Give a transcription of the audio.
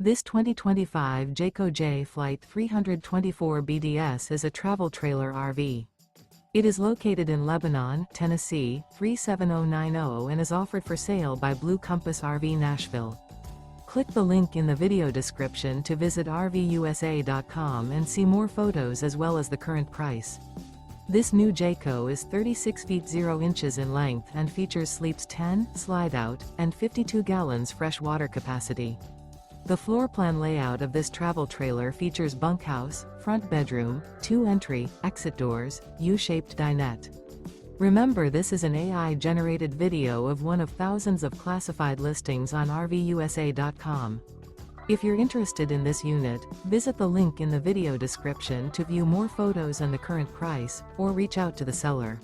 This 2025 Jayco Jay Flight 324 BDS is a travel trailer RV. It is located in Lebanon, Tennessee, 37090 and is offered for sale by Blue Compass RV Nashville. Click the link in the video description to visit RVUSA.com and see more photos as well as the current price. This new Jayco is 36 feet 0 inches in length and features sleeps 10, slide-out, and 52 gallons fresh water capacity. The floor plan layout of this travel trailer features bunkhouse, front bedroom, 2 entry, exit doors, U-shaped dinette. Remember, this is an AI-generated video of one of thousands of classified listings on RVUSA.com. If you're interested in this unit, visit the link in the video description to view more photos and the current price, or reach out to the seller.